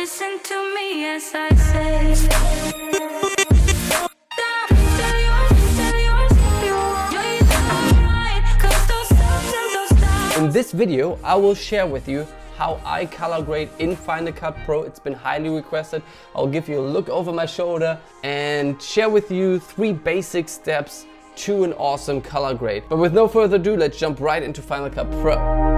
listen to me as I say. In this video, I will share with you how I color grade in Final Cut Pro. It's been highly requested. I'll give you a look over my shoulder and share with you 3 basic steps to an awesome color grade. But with no further ado, let's jump right into Final Cut Pro.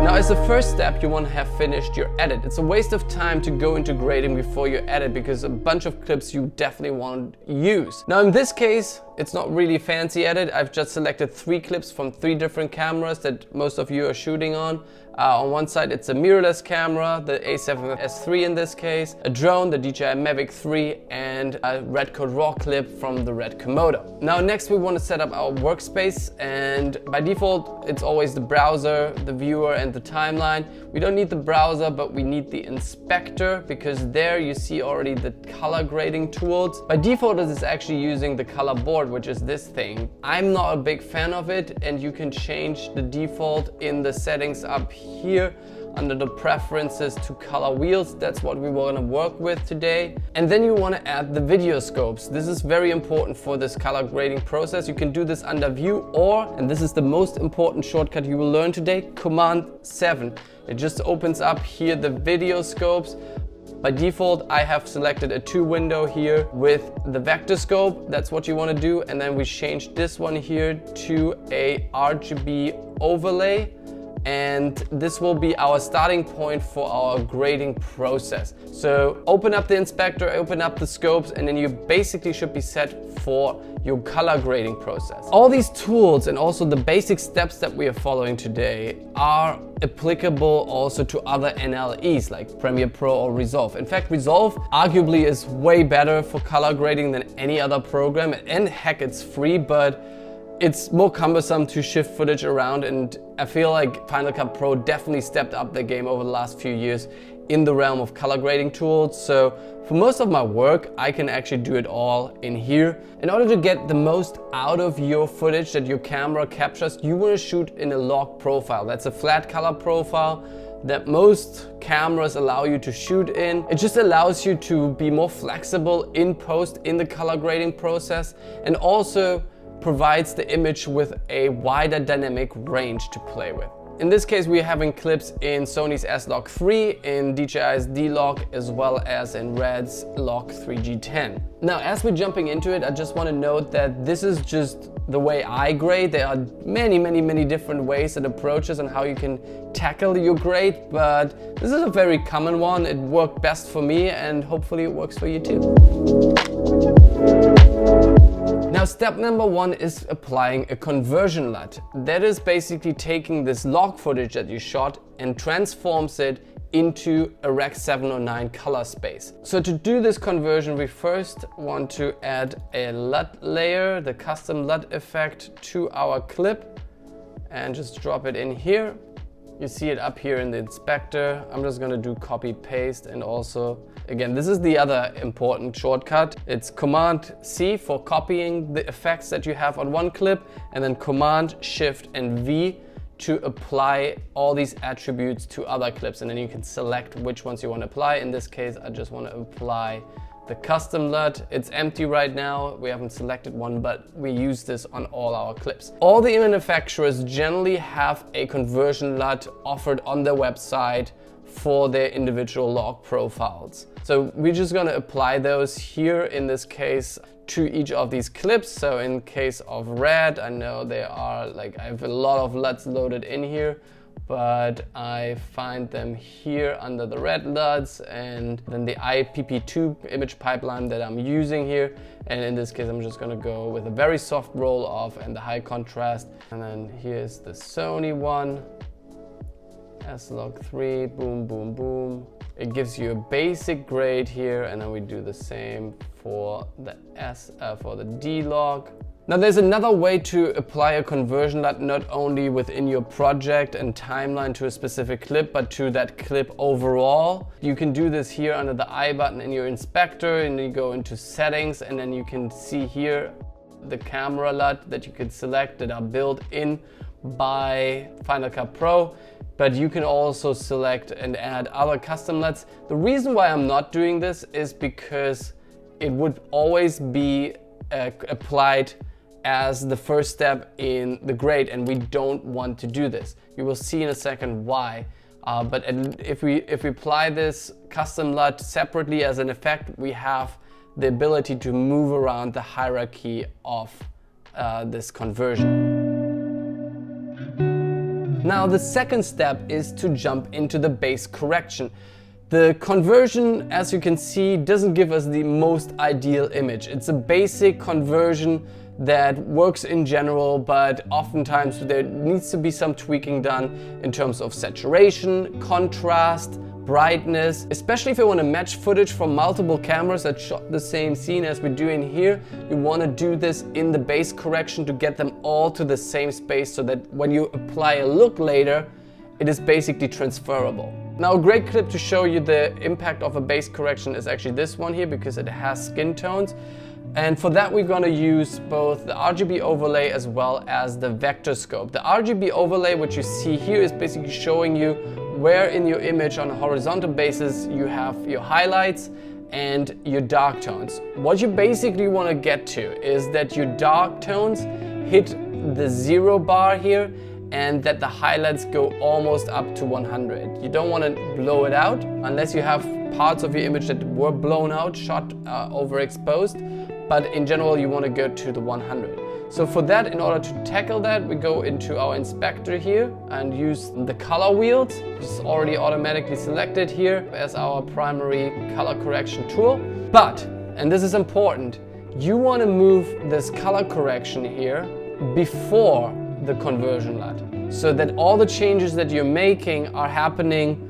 Now, as a first step, you want to have finished your edit. It's a waste of time to go into grading before you edit because a bunch of clips you definitely want to use. Now, in this case, it's not really fancy edit. I've just selected 3 clips from 3 different cameras that most of you are shooting on. On one side, it's a mirrorless camera, the A7S III in this case, a drone, the DJI Mavic 3, and a Redcode RAW clip from the Red Komodo. Now, next we want to set up our workspace, and by default, it's always the browser, the viewer, and the timeline. We don't need the browser, but we need the inspector because there you see already the color grading tools. By default, it is actually using the color board, which is this thing. I'm not a big fan of it, and you can change the default in the settings up here under the preferences to color wheels. That's what we want to work with today. And then you want to add the video scopes. This is very important for this color grading process. You can do this under view or, and this is the most important shortcut you will learn today, Command 7. It just opens up here the video scopes. By default, I have selected a 2 window here with the vector scope. That's what you want to do. And then we change this one here to a RGB overlay. And this will be our starting point for our grading process. So open up the inspector, open up the scopes, and then you basically should be set for your color grading process. All these tools and also the basic steps that we are following today are applicable also to other NLEs like Premiere Pro or Resolve. In fact, Resolve arguably is way better for color grading than any other program, and heck, it's free, but it's more cumbersome to shift footage around, and I feel like Final Cut Pro definitely stepped up their game over the last few years in the realm of color grading tools. So for most of my work, I can actually do it all in here. In order to get the most out of your footage that your camera captures, you want to shoot in a log profile. That's a flat color profile that most cameras allow you to shoot in. It just allows you to be more flexible in post in the color grading process, and also provides the image with a wider dynamic range to play with. In this case, we're having clips in Sony's S-Log 3, in DJI's D-Log, as well as in Red's Log 3G10. Now, as we're jumping into it, I just want to note that this is just the way I grade. There are many different ways and approaches on how you can tackle your grade, but this is a very common one. It worked best for me, and hopefully it works for you too. Now, step number 1 is applying a conversion LUT. That is basically taking this log footage that you shot and transforms it into a Rec 709 color space. So to do this conversion, we first want to add a LUT layer, the custom LUT effect, to our clip and just drop it in here. You see it up here in the inspector. I'm just gonna do copy paste, and also, again, this is the other important shortcut. It's Command C for copying the effects that you have on one clip, and then Command Shift and V to apply all these attributes to other clips, and then you can select which ones you want to apply. In this case, I just want to apply the custom LUT. It's empty right now. We haven't selected one, but we use this on all our clips. All the manufacturers generally have a conversion LUT offered on their website for their individual log profiles. So we're just gonna apply those here, in this case, to each of these clips. So in case of Red, I know they are like, I have a lot of LUTs loaded in here, but I find them here under the Red LUTs, and then the IPP2 image pipeline that I'm using here. And in this case, I'm just gonna go with a very soft roll off and the high contrast. And then here's the Sony one, S-Log 3, boom, boom, boom. It gives you a basic grade here, and then we do the same for the D-Log. Now, there's another way to apply a conversion LUT, not only within your project and timeline to a specific clip, but to that clip overall. You can do this here under the I button in your inspector, and you go into settings, and then you can see here the camera LUT that you could select that are built in by Final Cut Pro. but you can also select and add other custom LUTs. The reason why I'm not doing this is because it would always be applied as the first step in the grade, and we don't want to do this. You will see in a second why. But if we apply this custom LUT separately as an effect, we have the ability to move around the hierarchy of this conversion. Now the second step is to jump into the base correction. The conversion, as you can see, doesn't give us the most ideal image. It's a basic conversion that works in general, but oftentimes there needs to be some tweaking done in terms of saturation, contrast, brightness. Especially if you want to match footage from multiple cameras that shot the same scene as we're doing here, you want to do this in the base correction to get them all to the same space so that when you apply a look later, it is basically transferable. Now a great clip to show you the impact of a base correction is actually this one here, because it has skin tones. And for that we're going to use both the RGB overlay as well as the vector scope. The RGB overlay, which you see here, is basically showing you where in your image on a horizontal basis you have your highlights and your dark tones. What you basically want to get to is that your dark tones hit the 0 bar here and that the highlights go almost up to 100. You don't want to blow it out unless you have parts of your image that were blown out, shot overexposed, but in general you want to go to the 100. So for that, in order to tackle that, we go into our inspector here and use the color wheels, which is already automatically selected here as our primary color correction tool. But, and this is important, you want to move this color correction here before the conversion LUT, so that all the changes that you're making are happening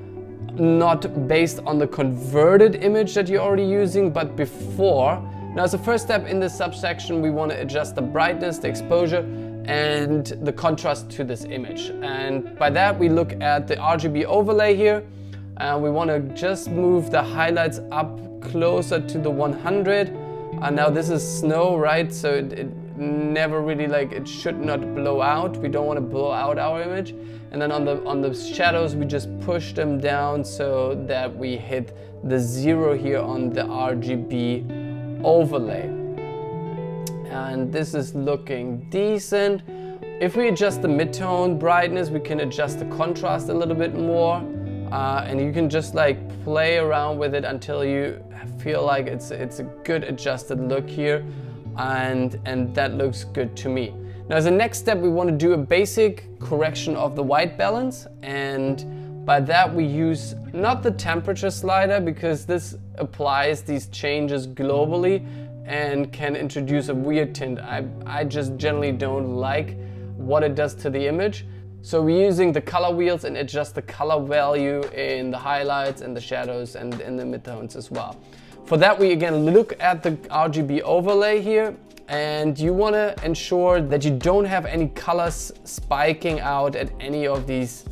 not based on the converted image that you're already using, but before. Now, as a first step in this subsection, we want to adjust the brightness, the exposure, and the contrast to this image. And by that, we look at the RGB overlay here, and we want to just move the highlights up closer to the 100. And now this is snow, right? So it never really, it should not blow out. We don't want to blow out our image. And then on the shadows, we just push them down so that we hit the 0 here on the RGB overlay. And this is looking decent. If we adjust the midtone brightness, we can adjust the contrast a little bit more. And you can just play around with it until you feel like it's a good adjusted look here. And that looks good to me. Now, as a next step, we want to do a basic correction of the white balance, and by that we use not the temperature slider, because this applies these changes globally and can introduce a weird tint. I just generally don't like what it does to the image. So we're using the color wheels and adjust the color value in the highlights and the shadows and in the midtones as well. For that, we again look at the RGB overlay here, and you want to ensure that you don't have any colors spiking out at any of these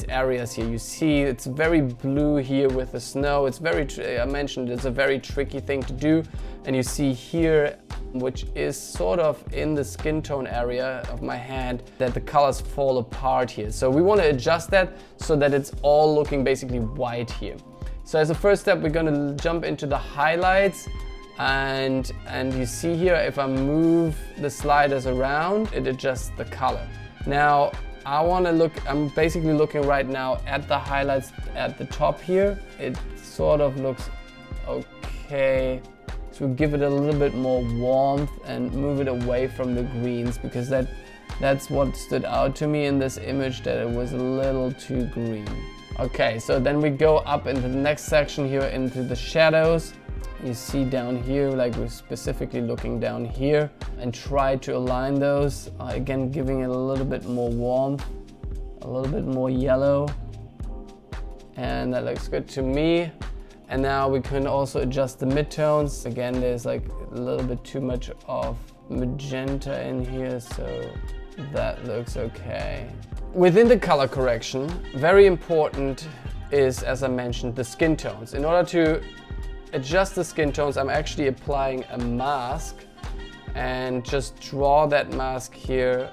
areas here. You see it's very blue here with the snow. It's very, I mentioned, it's a very tricky thing to do. And you see here, which is sort of in the skin tone area of my hand, that the colors fall apart here. So we want to adjust that so that it's all looking basically white here. So as a first step, we're going to jump into the highlights, and you see here, if I move the sliders around, it adjusts the color. Now I'm basically looking right now at the highlights at the top here. It sort of looks okay. So we give it a little bit more warmth and move it away from the greens, because that's what stood out to me in this image, that it was a little too green. Okay, so then we go up into the next section here into the shadows. You see down here, we're specifically looking down here and try to align those. Again, giving it a little bit more warmth, a little bit more yellow. And that looks good to me. And now we can also adjust the midtones. Again, there's a little bit too much of magenta in here, so that looks okay. Within the color correction, very important is, as I mentioned, the skin tones. In order to adjust the skin tones, I'm actually applying a mask and just draw that mask here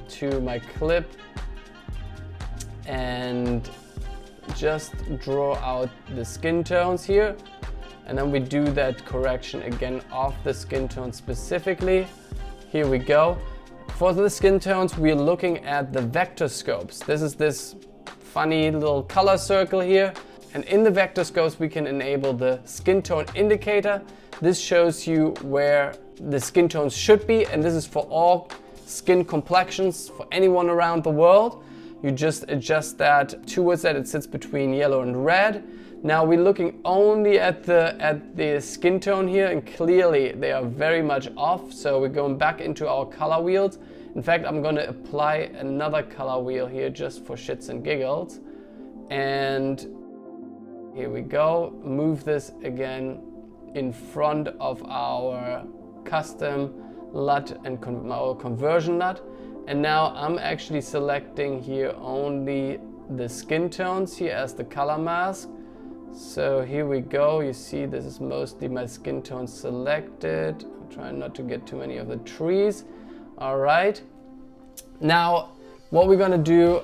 to my clip. and just draw out the skin tones here. And then we do that correction again of the skin tone specifically. Here we go. For the skin tones, we're looking at the vector scopes. This is this funny little color circle here. And in the vector scopes, we can enable the skin tone indicator. This shows you where the skin tones should be, and this is for all skin complexions for anyone around the world. You just adjust that towards that. It sits between yellow and red. Now we're looking only at the skin tone here, and clearly they are very much off. So we're going back into our color wheels. In fact, I'm going to apply another color wheel here just for shits and giggles. And here we go. Move this again in front of our custom LUT and our conversion LUT. And now I'm actually selecting here only the skin tones here as the color mask. So here we go. You see this is mostly my skin tones selected. I'm trying not to get too many of the trees. All right. Now what we're gonna do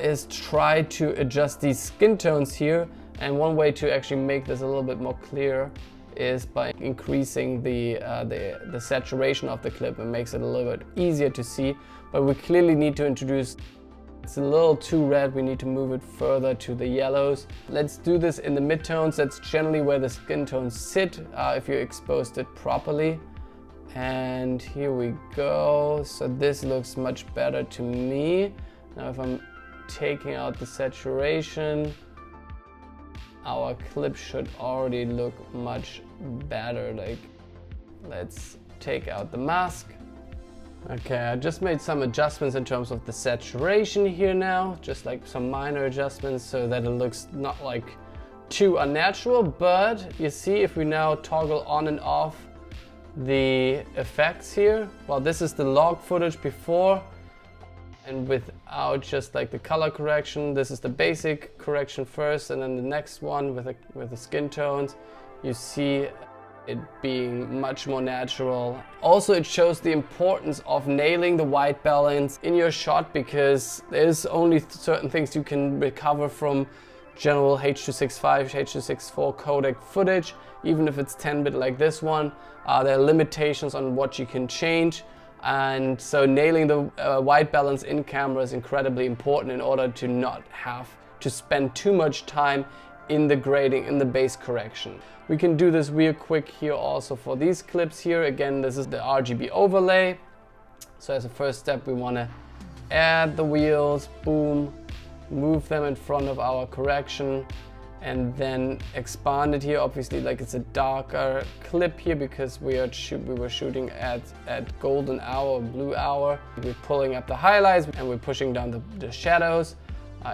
is try to adjust these skin tones here. And one way to actually make this a little bit more clear is by increasing the saturation of the clip. It makes it a little bit easier to see, but we clearly need to introduce, it's a little too red, we need to move it further to the yellows. Let's do this in the midtones. That's generally where the skin tones sit if you exposed it properly. And here we go. So this looks much better to me. Now if I'm taking out the saturation, our clip should already look much better. Like, let's take out the mask. Okay, I just made some adjustments in terms of the saturation here now, just like some minor adjustments so that it looks not like too unnatural. But you see, if we now toggle on and off the effects here, well, this is the log footage before and without just like the color correction. This is the basic correction first, and then the next one with the skin tones, you see it being much more natural. Also, it shows the importance of nailing the white balance in your shot, because there's only certain things you can recover from general H.265, H.264 codec footage, even if it's 10-bit like this one. There are limitations on what you can change. And so nailing the white balance in camera is incredibly important in order to not have to spend too much time in the grading, in the base correction. We can do this real quick here also for these clips here. Again, this is the RGB overlay. So as a first step, we want to add the wheels, boom, move them in front of our correction, and then expand it here. Obviously, like, it's a darker clip here because we were shooting at golden hour, blue hour. We're pulling up the highlights and we're pushing down the shadows.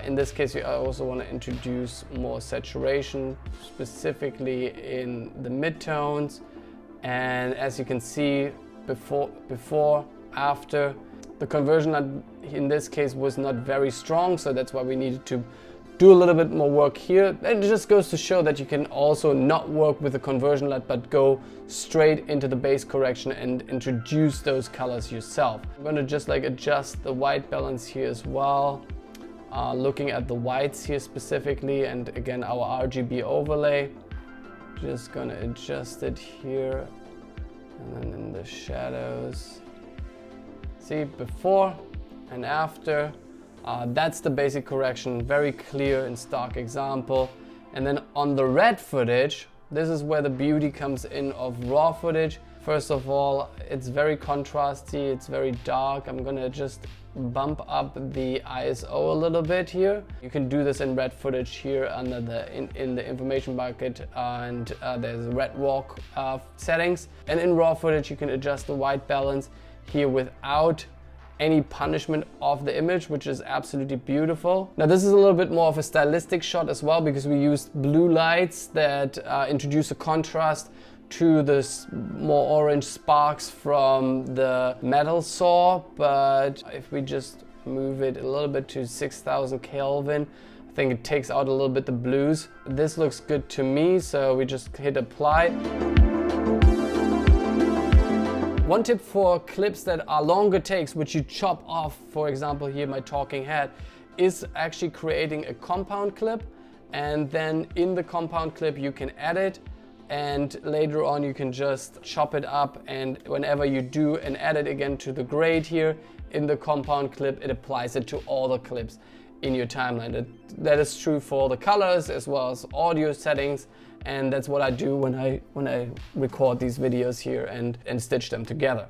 In this case, we also want to introduce more saturation, specifically in the midtones. And as you can see, before, after, the conversion in this case was not very strong, so that's why we needed to do a little bit more work here. And it just goes to show that you can also not work with the conversion LUT, but go straight into the base correction and introduce those colors yourself. I'm going to just like adjust the white balance here as well. Looking at the whites here specifically, and again our RGB overlay. Just going to adjust it here, and then in the shadows. See, before and after. That's the basic correction, very clear and stark example. And then on the red footage, this is where the beauty comes in of raw footage. First of all, it's very contrasty, it's very dark. I'm gonna just bump up the ISO a little bit here. You can do this in red footage here under in the information bucket, and there's red raw settings. And in raw footage, you can adjust the white balance here without any punishment of the image, which is absolutely beautiful. Now this is a little bit more of a stylistic shot as well, because we used blue lights that introduce a contrast to the more orange sparks from the metal saw. But if we just move it a little bit to 6000 Kelvin, I think it takes out a little bit the blues. This looks good to me, so we just hit apply. One tip for clips that are longer takes, which you chop off, for example here my talking head, is actually creating a compound clip, and then in the compound clip you can edit, and later on you can just chop it up, and whenever you do an edit again to the grade here in the compound clip, it applies it to all the clips in your timeline. That is true for the colors as well as audio settings, and that's what I do when I record these videos here and stitch them together.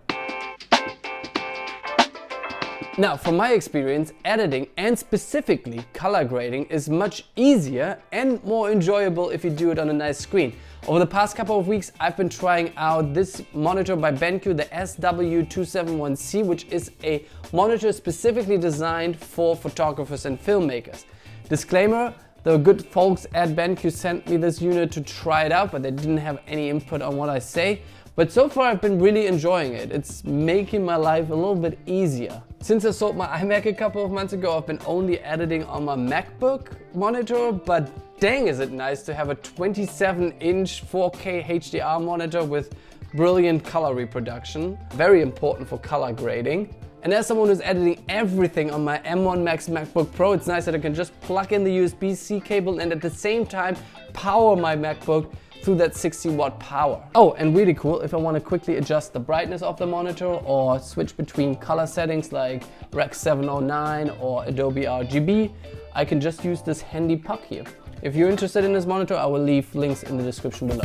Now, from my experience, editing and specifically color grading is much easier and more enjoyable if you do it on a nice screen. Over the past couple of weeks, I've been trying out this monitor by BenQ, the SW271C, which is a monitor specifically designed for photographers and filmmakers. Disclaimer, the good folks at BenQ sent me this unit to try it out, but they didn't have any input on what I say. But so far I've been really enjoying it. It's making my life a little bit easier. Since I sold my iMac a couple of months ago, I've been only editing on my MacBook monitor, but dang is it nice to have a 27-inch 4K HDR monitor with brilliant color reproduction. Very important for color grading. And as someone who's editing everything on my M1 Max MacBook Pro, it's nice that I can just plug in the USB-C cable and at the same time power my MacBook through that 60-watt power. Oh, and really cool, if I want to quickly adjust the brightness of the monitor or switch between color settings like Rec 709 or Adobe RGB, I can just use this handy puck here. If you're interested in this monitor, I will leave links in the description below.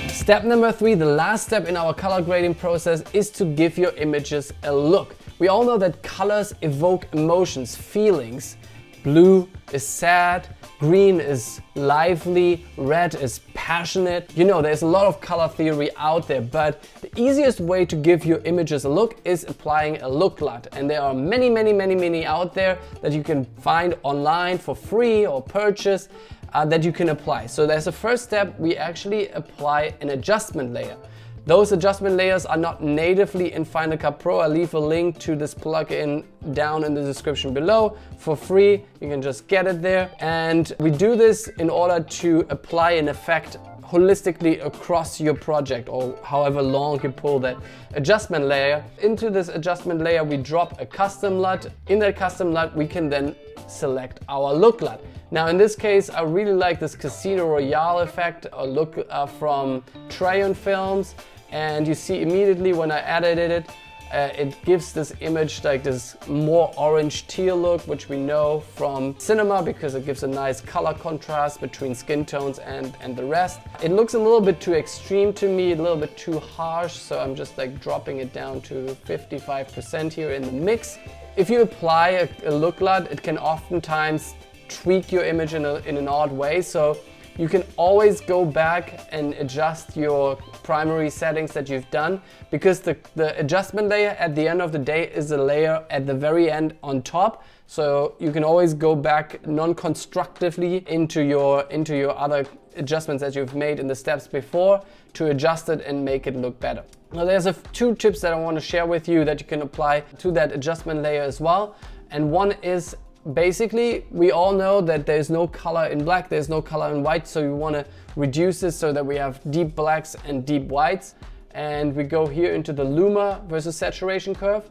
Step number 3, the last step in our color grading process, is to give your images a look. We all know that colors evoke emotions, feelings. Blue is sad, green is lively, red is passionate. You know, there's a lot of color theory out there, but the easiest way to give your images a look is applying a look LUT. And there are many out there that you can find online for free or purchase that you can apply. So there's a first step, we actually apply an adjustment layer. Those adjustment layers are not natively in Final Cut Pro. I'll leave a link to this plugin down in the description below for free. You can just get it there. And we do this in order to apply an effect holistically across your project, or however long you pull that adjustment layer. Into this adjustment layer, we drop a custom LUT. In that custom LUT, we can then select our look LUT. Now in this case, I really like this Casino Royale effect, a look from Trayon Films, and you see immediately when I edited it, it gives this image like this more orange teal look, which we know from cinema because it gives a nice color contrast between skin tones and the rest. It looks a little bit too extreme to me, a little bit too harsh, so I'm just like dropping it down to 55% here in the mix. If you apply a look LUT, it can oftentimes tweak your image in an odd way, so you can always go back and adjust your primary settings that you've done, because the adjustment layer at the end of the day is a layer at the very end on top, so you can always go back non-constructively into your other adjustments that you've made in the steps before to adjust it and make it look better. Now there's two tips that I want to share with you that you can apply to that adjustment layer as well, and one is basically, we all know that there's no color in black, there's no color in white, so you want to reduce this so that we have deep blacks and deep whites. And we go here into the luma versus saturation curve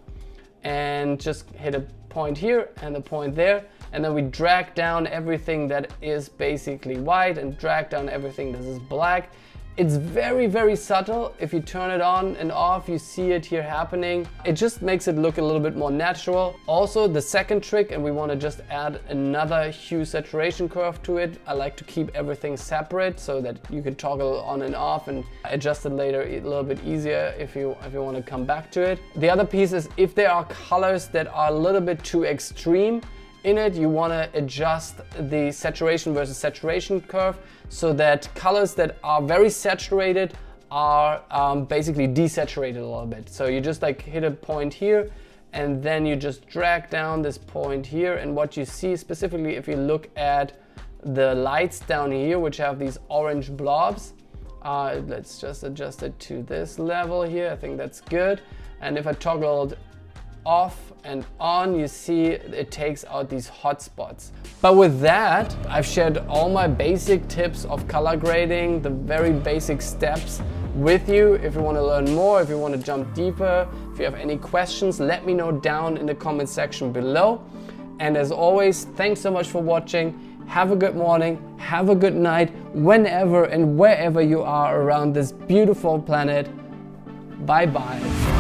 and just hit a point here and a point there, and then we drag down everything that is basically white and drag down everything that is black. It's very subtle. If you turn it on and off, you see it here happening. It just makes it look a little bit more natural. Also, the second trick, and we want to just add another hue saturation curve to it. I like to keep everything separate so that you can toggle on and off and adjust it later a little bit easier if you want to come back to it. The other piece is if there are colors that are a little bit too extreme in it, you want to adjust the saturation versus saturation curve so that colors that are very saturated are basically desaturated a little bit. So you just like hit a point here and then you just drag down this point here, and what you see specifically if you look at the lights down here, which have these orange blobs, let's just adjust it to this level here. I think that's good. And if I toggled off and on, you see it takes out these hot spots. But with that, I've shared all my basic tips of color grading, the very basic steps with you. If you want to learn more, if you want to jump deeper, If you have any questions, let me know down in the comment section below. And as always, thanks so much for watching. Have a good morning, have a good night, whenever and wherever you are around this beautiful planet. Bye bye.